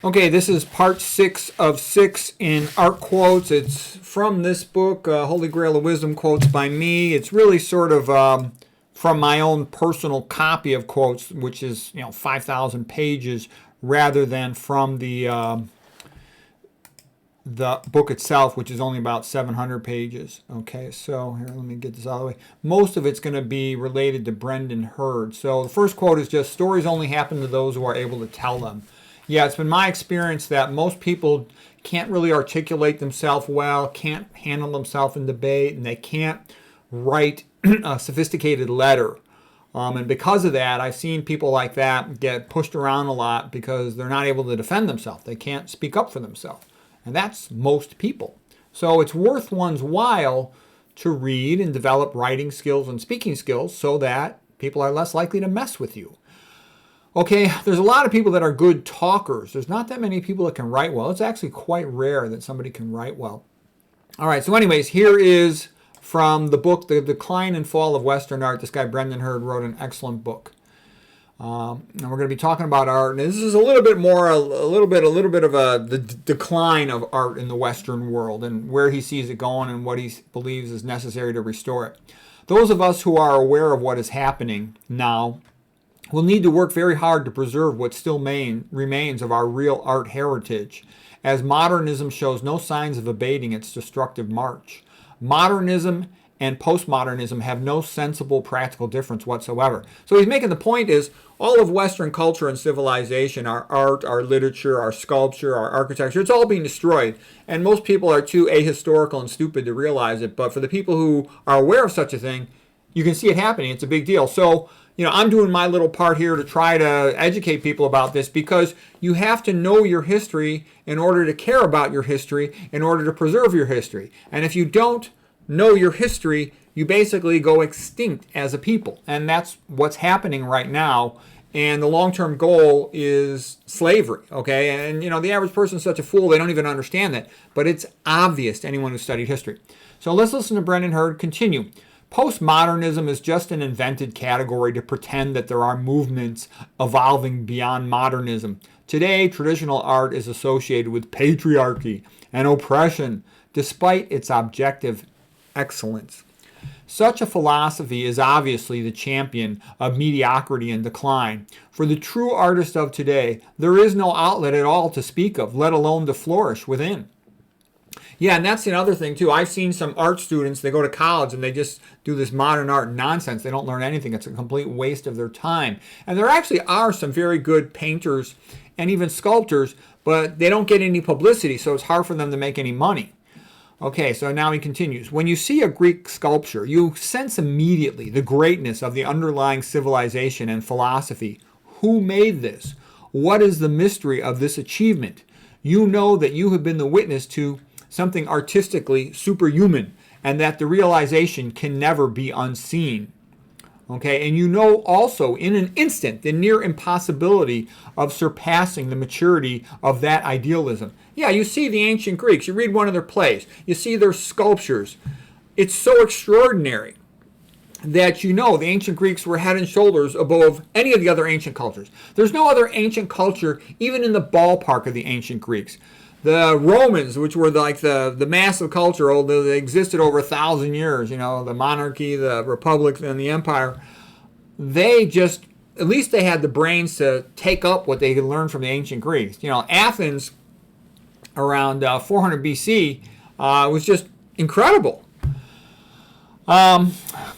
Okay, this is part 6 of 6 in art quotes. It's from this book, Holy Grail of Wisdom Quotes by me. It's really sort of from my own personal copy of quotes, which is 5,000 pages, rather than from the book itself, which is only about 700 pages. Okay, so here, let me get this out of the way. Most of it's going to be related to Brendan Hurd. So the first quote is just, stories only happen to those who are able to tell them. Yeah, it's been my experience that most people can't really articulate themselves well, can't handle themselves in debate, and they can't write a sophisticated letter. And because of that, I've seen people like that get pushed around a lot because they're not able to defend themselves. They can't speak up for themselves. And that's most people. So it's worth one's while to read and develop writing skills and speaking skills so that people are less likely to mess with you. Okay, there's a lot of people that are good talkers. There's not that many people that can write well. It's actually quite rare that somebody can write well. All right, so anyways, here is from the book, The Decline and Fall of Western Art. This guy, Brendan Hurd, wrote an excellent book. And we're going to be talking about art. And this is a little bit of the decline of art in the Western world and where he sees it going and what he believes is necessary to restore it. Those of us who are aware of what is happening now will need to work very hard to preserve what still remains of our real art heritage, as modernism shows no signs of abating its destructive march. Modernism and postmodernism have no sensible practical difference whatsoever. So he's making the point is all of Western culture and civilization, our art, our literature, our sculpture, our architecture, it's all being destroyed. And most people are too ahistorical and stupid to realize it. But for the people who are aware of such a thing, you can see it happening. It's a big deal. So I'm doing my little part here to try to educate people about this because you have to know your history in order to care about your history, in order to preserve your history. And if you don't know your history, you basically go extinct as a people. And that's what's happening right now. And the long-term goal is slavery, okay? And, the average person is such a fool, they don't even understand that. But it's obvious to anyone who studied history. So let's listen to Brendan Hurd continue. Postmodernism is just an invented category to pretend that there are movements evolving beyond modernism. Today, traditional art is associated with patriarchy and oppression, despite its objective excellence. Such a philosophy is obviously the champion of mediocrity and decline. For the true artist of today, there is no outlet at all to speak of, let alone to flourish within. Yeah, and that's another thing, too. I've seen some art students, they go to college and they just do this modern art nonsense. They don't learn anything. It's a complete waste of their time. And there actually are some very good painters and even sculptors, but they don't get any publicity, so it's hard for them to make any money. Okay, so now he continues. When you see a Greek sculpture, you sense immediately the greatness of the underlying civilization and philosophy. Who made this? What is the mystery of this achievement? You know that you have been the witness to something artistically superhuman, and that the realization can never be unseen. Okay, and you know also in an instant the near impossibility of surpassing the maturity of that idealism. Yeah, you see the ancient Greeks, you read one of their plays, you see their sculptures. It's so extraordinary that the ancient Greeks were head and shoulders above any of the other ancient cultures. There's no other ancient culture even in the ballpark of the ancient Greeks. The Romans, which were like the massive culture, they existed over 1,000 years, the monarchy, the republic, and the empire, they just, at least they had the brains to take up what they had learned from the ancient Greeks. Athens, around 400 BC, was just incredible.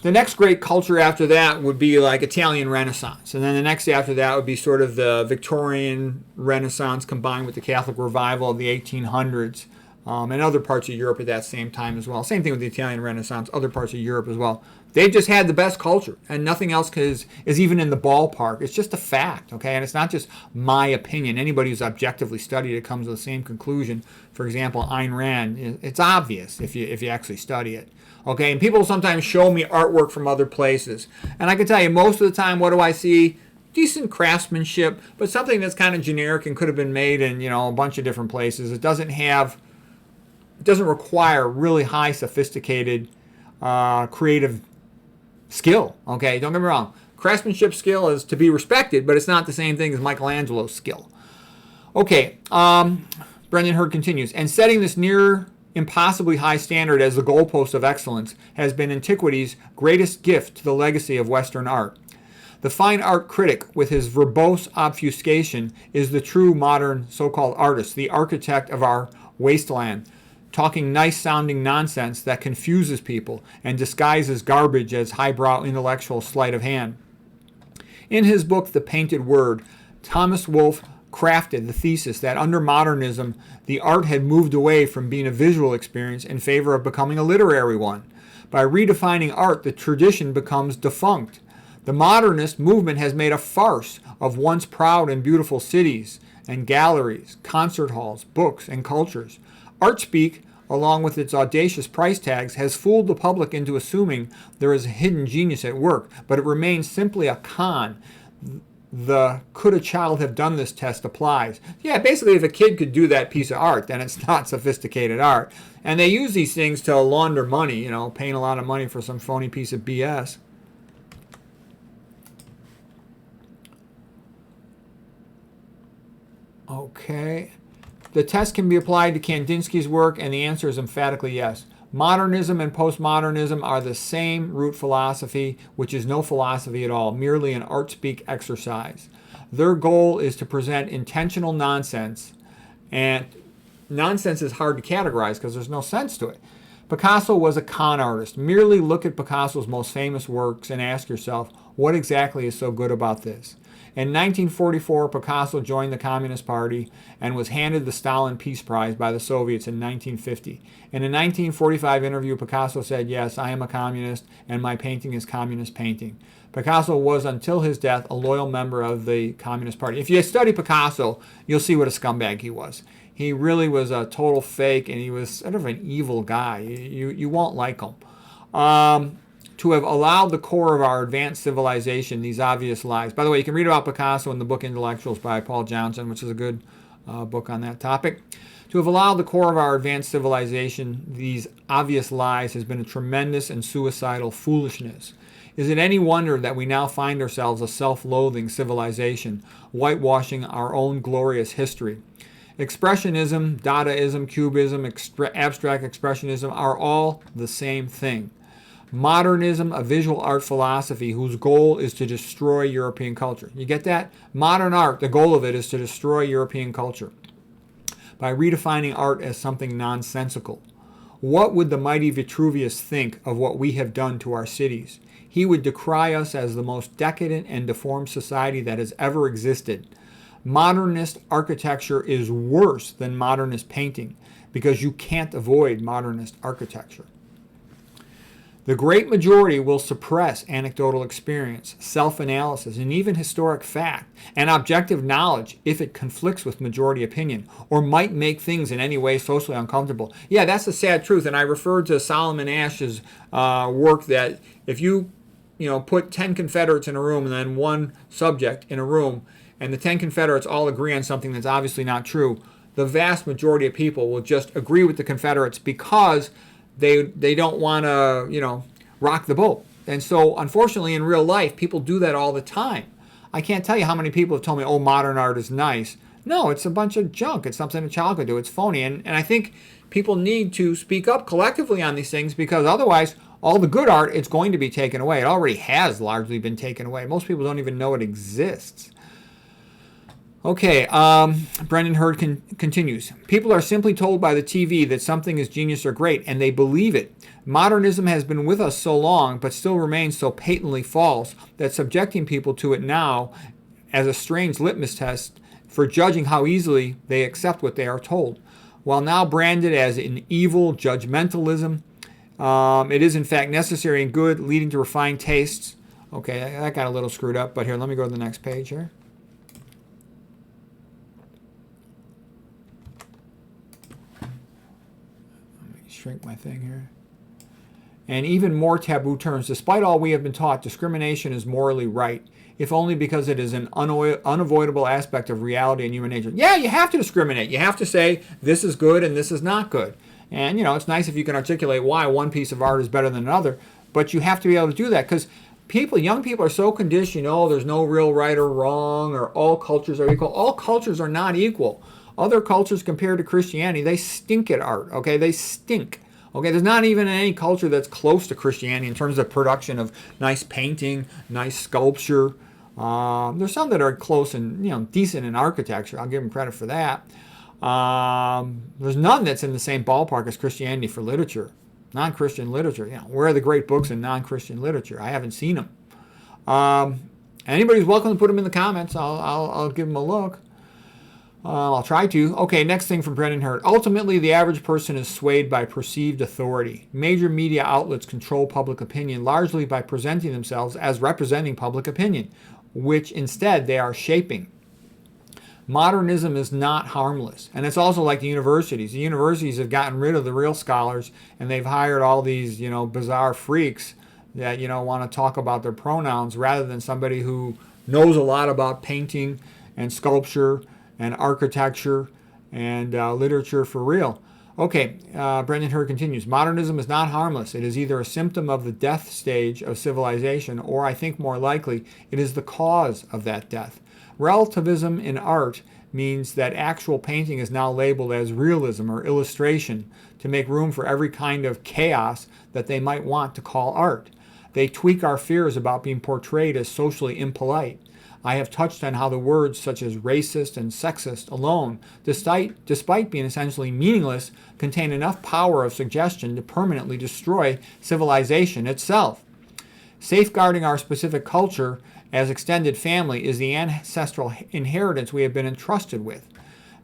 The next great culture after that would be like Italian Renaissance. And then the next after that would be sort of the Victorian Renaissance combined with the Catholic Revival of the 1800s and other parts of Europe at that same time as well. Same thing with the Italian Renaissance, other parts of Europe as well. They just had the best culture, and nothing else is even in the ballpark. It's just a fact, okay? And it's not just my opinion. Anybody who's objectively studied it comes to the same conclusion. For example, Ayn Rand, it's obvious if you actually study it. Okay, and people sometimes show me artwork from other places. And I can tell you, most of the time, what do I see? Decent craftsmanship, but something that's kind of generic and could have been made in, a bunch of different places. It doesn't require really high, sophisticated, creative skill. Okay, don't get me wrong. Craftsmanship skill is to be respected, but it's not the same thing as Michelangelo's skill. Okay, Brendan Hurd continues, and setting this near impossibly high standard as the goalpost of excellence has been antiquity's greatest gift to the legacy of Western art. The fine art critic, with his verbose obfuscation, is the true modern so-called artist, the architect of our wasteland, talking nice-sounding nonsense that confuses people and disguises garbage as highbrow intellectual sleight of hand. In his book, The Painted Word, Thomas Wolfe crafted the thesis that under modernism, the art had moved away from being a visual experience in favor of becoming a literary one. By redefining art, the tradition becomes defunct. The modernist movement has made a farce of once proud and beautiful cities and galleries, concert halls, books, and cultures. Artspeak, along with its audacious price tags, has fooled the public into assuming there is a hidden genius at work, but it remains simply a con. The could a child have done this test applies. Yeah, basically if a kid could do that piece of art, then it's not sophisticated art. And they use these things to launder money, paying a lot of money for some phony piece of BS. Okay. The test can be applied to Kandinsky's work, and the answer is emphatically yes. Modernism and postmodernism are the same root philosophy, which is no philosophy at all, merely an art-speak exercise. Their goal is to present intentional nonsense, and nonsense is hard to categorize because there's no sense to it. Picasso was a con artist. Merely look at Picasso's most famous works and ask yourself, what exactly is so good about this? In 1944, Picasso joined the Communist Party and was handed the Stalin Peace Prize by the Soviets in 1950. In a 1945 interview, Picasso said, "Yes, I am a communist, and my painting is communist painting." Picasso was, until his death, a loyal member of the Communist Party. If you study Picasso, you'll see what a scumbag he was. He really was a total fake, and he was sort of an evil guy. You won't like him. To have allowed the core of our advanced civilization these obvious lies. By the way, you can read about Picasso in the book Intellectuals by Paul Johnson, which is a good book on that topic. To have allowed the core of our advanced civilization these obvious lies has been a tremendous and suicidal foolishness. Is it any wonder that we now find ourselves a self-loathing civilization, whitewashing our own glorious history? Expressionism, Dadaism, Cubism, abstract expressionism are all the same thing. Modernism, a visual art philosophy whose goal is to destroy European culture. You get that? Modern art, the goal of it is to destroy European culture by redefining art as something nonsensical. What would the mighty Vitruvius think of what we have done to our cities? He would decry us as the most decadent and deformed society that has ever existed. Modernist architecture is worse than modernist painting because you can't avoid modernist architecture. The great majority will suppress anecdotal experience, self-analysis, and even historic fact, and objective knowledge if it conflicts with majority opinion, or might make things in any way socially uncomfortable. Yeah, that's the sad truth, and I referred to Solomon Ash's work that if you put 10 Confederates in a room and then one subject in a room, and the 10 Confederates all agree on something that's obviously not true, the vast majority of people will just agree with the Confederates because they don't want to, rock the boat. And so, unfortunately, in real life, people do that all the time. I can't tell you how many people have told me, oh, modern art is nice. No, it's a bunch of junk. It's something a child could do. It's phony. And I think people need to speak up collectively on these things because otherwise, all the good art is going to be taken away. It already has largely been taken away. Most people don't even know it exists. Okay, Brendan Hurd continues. People are simply told by the TV that something is genius or great, and they believe it. Modernism has been with us so long, but still remains so patently false, that subjecting people to it now as a strange litmus test for judging how easily they accept what they are told. While now branded as an evil judgmentalism, it is in fact necessary and good, leading to refined tastes. Okay, that got a little screwed up, but here, let me go to the next page here. Shrink my thing here. And even more taboo terms. Despite all we have been taught, discrimination is morally right, if only because it is an unavoidable aspect of reality and human nature. Yeah, you have to discriminate. You have to say this is good and this is not good. And, it's nice if you can articulate why one piece of art is better than another, but you have to be able to do that because young people are so conditioned, oh, there's no real right or wrong, or all cultures are equal. All cultures are not equal. Other cultures compared to Christianity, they stink at art, okay? They stink. Okay, there's not even any culture that's close to Christianity in terms of production of nice painting, nice sculpture. There's some that are close and decent in architecture. I'll give them credit for that. There's none that's in the same ballpark as Christianity for literature, non-Christian literature. Where are the great books in non-Christian literature? I haven't seen them. Anybody's welcome to put them in the comments. I'll give them a look. I'll try to. Okay, next thing from Brendan Hurd. Ultimately, the average person is swayed by perceived authority. Major media outlets control public opinion largely by presenting themselves as representing public opinion, which instead they are shaping. Modernism is not harmless. And it's also like the universities. The universities have gotten rid of the real scholars, and they've hired all these, bizarre freaks that, want to talk about their pronouns rather than somebody who knows a lot about painting and sculpture and architecture and literature for real. Okay, Brendan Hurd continues. Modernism is not harmless. It is either a symptom of the death stage of civilization, or I think more likely, it is the cause of that death. Relativism in art means that actual painting is now labeled as realism or illustration to make room for every kind of chaos that they might want to call art. They tweak our fears about being portrayed as socially impolite. I have touched on how the words such as racist and sexist alone, despite being essentially meaningless, contain enough power of suggestion to permanently destroy civilization itself. Safeguarding our specific culture as extended family is the ancestral inheritance we have been entrusted with.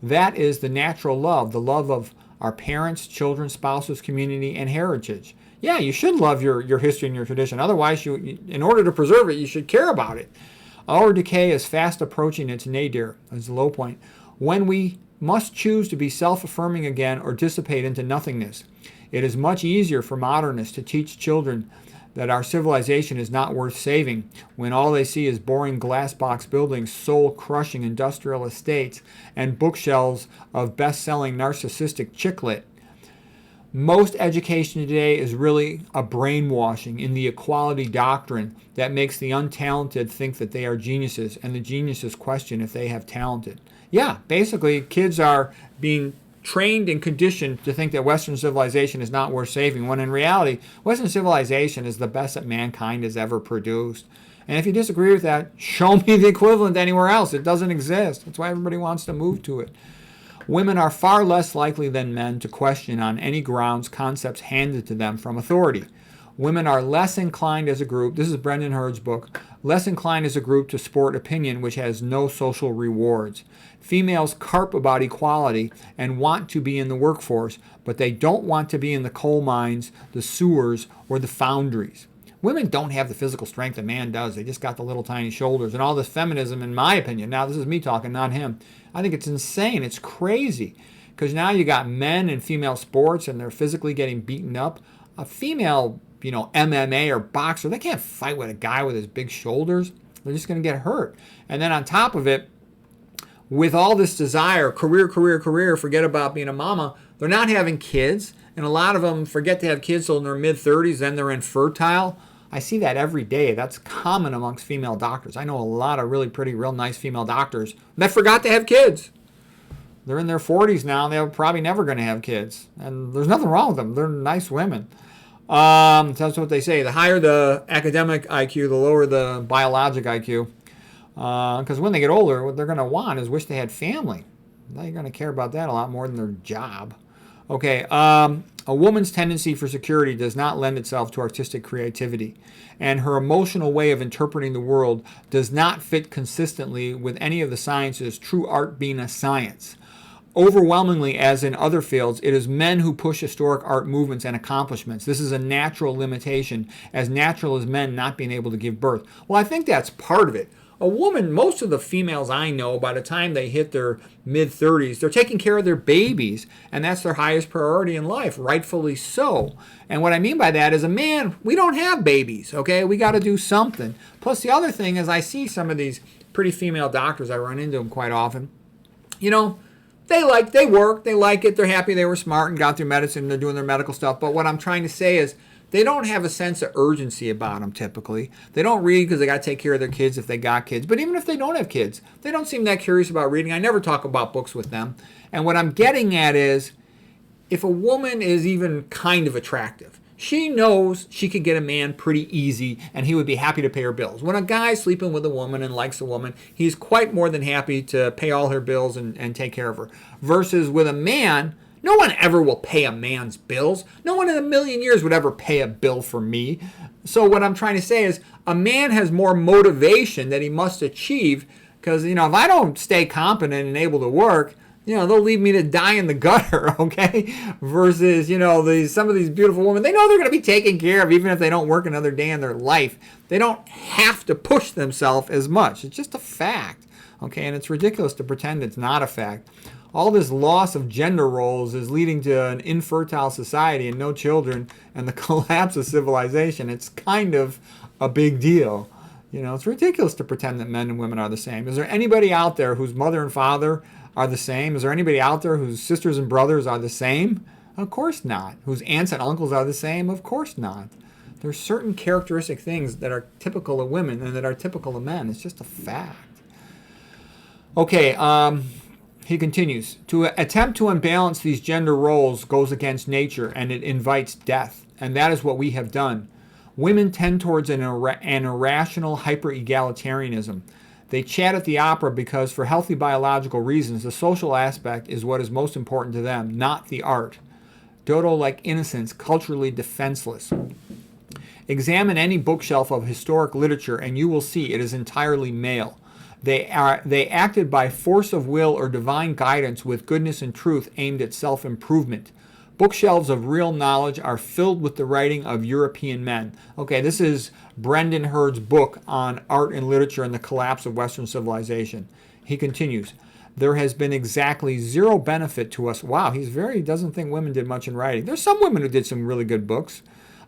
That is the natural love, the love of our parents, children, spouses, community, and heritage. Yeah, you should love your history and your tradition. Otherwise, in order to preserve it, you should care about it. Our decay is fast approaching its nadir, as the low point, when we must choose to be self-affirming again or dissipate into nothingness. It is much easier for modernists to teach children that our civilization is not worth saving when all they see is boring glass box buildings, soul-crushing industrial estates, and bookshelves of best-selling narcissistic chick lit. Most education today is really a brainwashing in the equality doctrine that makes the untalented think that they are geniuses and the geniuses question if they have talented. Yeah, basically kids are being trained and conditioned to think that Western civilization is not worth saving, when in reality, Western civilization is the best that mankind has ever produced. And if you disagree with that, show me the equivalent anywhere else. It doesn't exist. That's why everybody wants to move to it. Women are far less likely than men to question on any grounds concepts handed to them from authority. Women are less inclined as a group, this is Brendan Hurd's book, less inclined as a group to sport opinion which has no social rewards. Females carp about equality and want to be in the workforce, but they don't want to be in the coal mines, the sewers, or the foundries. Women don't have the physical strength a man does. They just got the little tiny shoulders. And all this feminism, in my opinion, now this is me talking, not him, I think it's insane. It's crazy. Because now you got men in female sports and they're physically getting beaten up. A female, MMA or boxer, they can't fight with a guy with his big shoulders. They're just going to get hurt. And then on top of it, with all this desire, career, forget about being a mama, they're not having kids. And a lot of them forget to have kids till in their mid-30s, then they're infertile. I see that every day. That's common amongst female doctors. I know a lot of really pretty, real nice female doctors that forgot to have kids. They're in their 40s now, and they're probably never going to have kids. And there's nothing wrong with them. They're nice women. That's what they say. The higher the academic IQ, the lower the biologic IQ. Because when they get older, what they're going to want is wish they had family. They're going to care about that a lot more than their job. Okay, a woman's tendency for security does not lend itself to artistic creativity, and her emotional way of interpreting the world does not fit consistently with any of the sciences, true art being a science. Overwhelmingly, as in other fields, it is men who push historic art movements and accomplishments. This is a natural limitation, as natural as men not being able to give birth. Well, I think that's part of it. A woman, most of the females I know, by the time they hit their mid-30s, they're taking care of their babies, and that's their highest priority in life, rightfully so. And what I mean by that is, a man, we don't have babies, okay? We got to do something. Plus, the other thing is, I see some of these pretty female doctors, I run into them quite often. They work, they like it, they're happy they were smart and got through medicine, they're doing their medical stuff. But what I'm trying to say is, They don't have a sense of urgency about them typically. They don't read because they got to take care of their kids if they got kids. But even if they don't have kids, they don't seem that curious about reading. I never talk about books with them. And what I'm getting at is, if a woman is even kind of attractive, she knows she could get a man pretty easy and he would be happy to pay her bills. When a guy's sleeping with a woman and likes a woman, he's quite more than happy to pay all her bills and take care of her. Versus with a man, no one ever will pay a man's bills. No one in a million years would ever pay a bill for me. So what I'm trying to say is, a man has more motivation that he must achieve because, if I don't stay competent and able to work, they'll leave me to die in the gutter, okay? Versus, some of these beautiful women, they know they're going to be taken care of even if they don't work another day in their life. They don't have to push themselves as much. It's just a fact, okay? And it's ridiculous to pretend it's not a fact. All this loss of gender roles is leading to an infertile society and no children and the collapse of civilization. It's kind of a big deal. It's ridiculous to pretend that men and women are the same. Is there anybody out there whose mother and father are the same? Is there anybody out there whose sisters and brothers are the same? Of course not. Whose aunts and uncles are the same? Of course not. There's certain characteristic things that are typical of women and that are typical of men. It's just a fact. Okay, he continues. To attempt to unbalance these gender roles goes against nature and it invites death. And that is what we have done. Women tend towards an irrational hyper-egalitarianism. They chat at the opera because, for healthy biological reasons, the social aspect is what is most important to them, not the art. Dodo-like innocence, culturally defenseless. Examine any bookshelf of historic literature and you will see it is entirely male. They acted by force of will or divine guidance with goodness and truth aimed at self-improvement. Bookshelves of real knowledge are filled with the writing of European men. Okay, this is Brendan Hurd's book on art and literature and the collapse of Western civilization. He continues, there has been exactly zero benefit to us. Wow, he doesn't think women did much in writing. There's some women who did some really good books.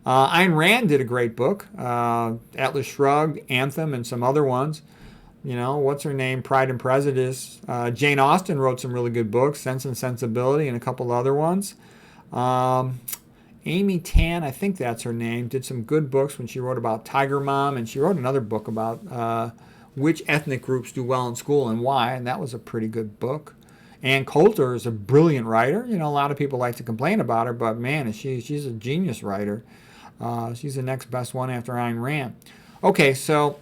Ayn Rand did a great book, Atlas Shrugged, Anthem, and some other ones. What's her name? Pride and Prejudice. Jane Austen wrote some really good books, Sense and Sensibility, and a couple other ones. Amy Tan, I think that's her name, did some good books when she wrote about Tiger Mom, and she wrote another book about which ethnic groups do well in school and why, and that was a pretty good book. Ann Coulter is a brilliant writer. A lot of people like to complain about her, but man, she's a genius writer. She's the next best one after Ayn Rand. Okay, so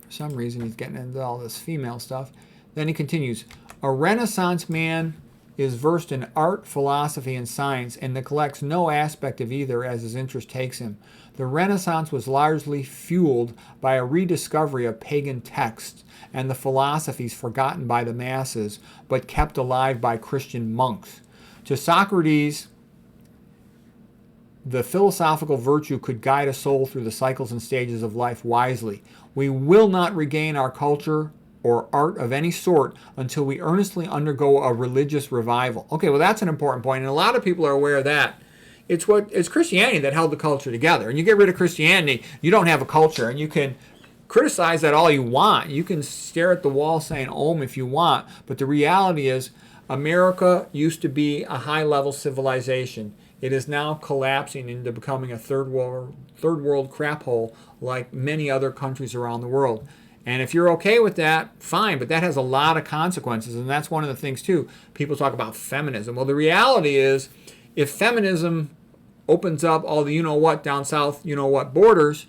for some reason he's getting into all this female stuff. Then he continues, a Renaissance man is versed in art, philosophy, and science, and neglects no aspect of either as his interest takes him. The Renaissance was largely fueled by a rediscovery of pagan texts and the philosophies forgotten by the masses, but kept alive by Christian monks. To Socrates, the philosophical virtue could guide a soul through the cycles and stages of life wisely. We will not regain our culture or art of any sort until we earnestly undergo a religious revival. Okay, well that's an important point, and a lot of people are aware of that. It's Christianity that held the culture together. And you get rid of Christianity, you don't have a culture, and you can criticize that all you want. You can stare at the wall saying Om if you want, but the reality is America used to be a high-level civilization. It is now collapsing into becoming a third world crap hole like many other countries around the world. And if you're okay with that, fine, but that has a lot of consequences, and that's one of the things, too. People talk about feminism. Well, the reality is, if feminism opens up all the you-know-what down south, you-know-what borders,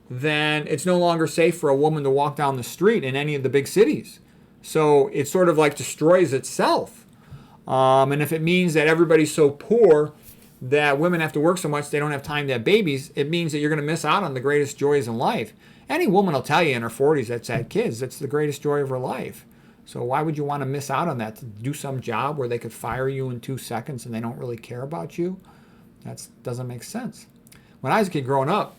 then it's no longer safe for a woman to walk down the street in any of the big cities. So it sort of like destroys itself. And if it means that everybody's so poor that women have to work so much they don't have time to have babies, it means that you're going to miss out on the greatest joys in life. Any woman will tell you in her 40s that's had kids, that's the greatest joy of her life. So why would you want to miss out on that, to do some job where they could fire you in 2 seconds and they don't really care about you? That doesn't make sense. When I was a kid growing up,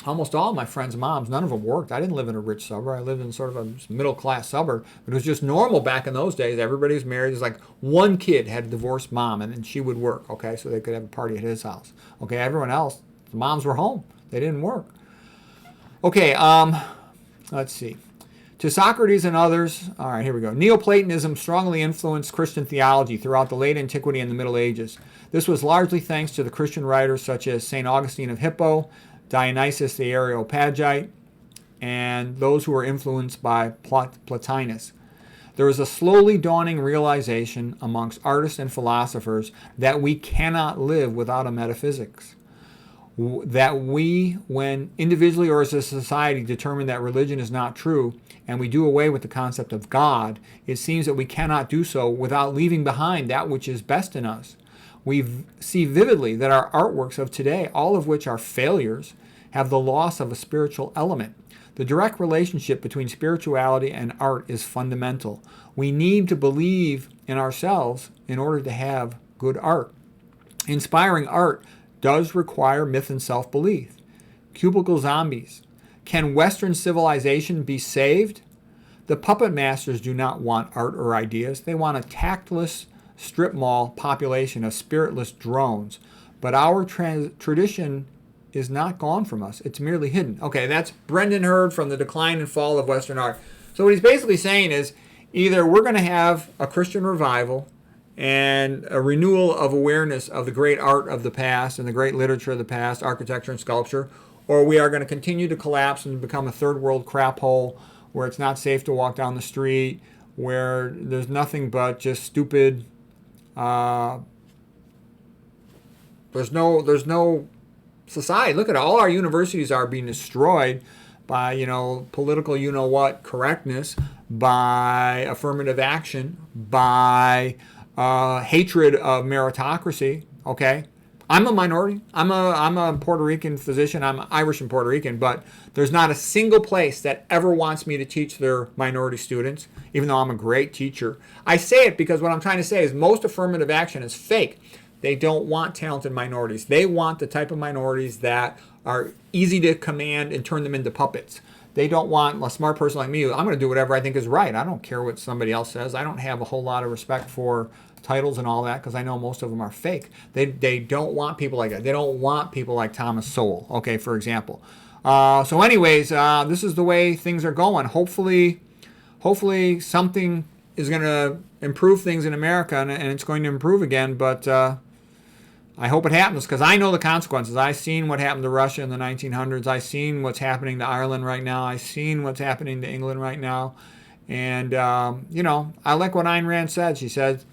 almost all of my friends' moms, none of them worked. I didn't live in a rich suburb. I lived in sort of a middle-class suburb. But it was just normal back in those days. Everybody was married. There's like one kid had a divorced mom, and then she would work, okay, so they could have a party at his house. Okay, everyone else, the moms were home. They didn't work. Okay, let's see. To Socrates and others, all right, here we go. Neoplatonism strongly influenced Christian theology throughout the late antiquity and the Middle Ages. This was largely thanks to the Christian writers such as St. Augustine of Hippo, Dionysius the Areopagite, and those who were influenced by Plotinus. There is a slowly dawning realization amongst artists and philosophers that we cannot live without a metaphysics. That we, when individually or as a society, determine that religion is not true and we do away with the concept of God, it seems that we cannot do so without leaving behind that which is best in us. We see vividly that our artworks of today, all of which are failures, have the loss of a spiritual element. The direct relationship between spirituality and art is fundamental. We need to believe in ourselves in order to have good art. Inspiring art does require myth and self-belief. Cubicle zombies. Can Western civilization be saved? The puppet masters do not want art or ideas. They want a tactless strip mall population of spiritless drones. But our tradition is not gone from us. It's merely hidden. Okay, that's Brendan Hurd from The Decline and Fall of Western Art. So what he's basically saying is either we're going to have a Christian revival and a renewal of awareness of the great art of the past and the great literature of the past, architecture and sculpture, or we are going to continue to collapse and become a third world crap hole where it's not safe to walk down the street, where there's nothing but just stupid, there's no society. Look at it. All our universities are being destroyed by, political you-know-what correctness, by affirmative action, by hatred of meritocracy. Okay, I'm a minority. I'm a Puerto Rican physician. I'm Irish and Puerto Rican, but there's not a single place that ever wants me to teach their minority students, even though I'm a great teacher. I say it because what I'm trying to say is most affirmative action is fake. They don't want talented minorities. They want the type of minorities that are easy to command and turn them into puppets. They don't want a smart person like me. I'm going to do whatever I think is right. I don't care what somebody else says. I don't have a whole lot of respect for titles and all that because I know most of them are fake. They don't want people like that. They don't want people like Thomas Sowell, okay, for example. So anyways, this is the way things are going. Hopefully something is going to improve things in America, and it's going to improve again, but I hope it happens because I know the consequences. I've seen what happened to Russia in the 1900s. I've seen what's happening to Ireland right now. I've seen what's happening to England right now. And, I like what Ayn Rand said. She said,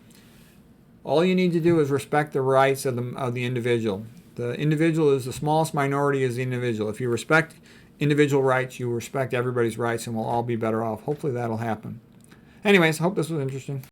all you need to do is respect the rights of the individual. The individual is the smallest minority is the individual. If you respect individual rights, you respect everybody's rights, and we'll all be better off. Hopefully that'll happen. Anyways, I hope this was interesting.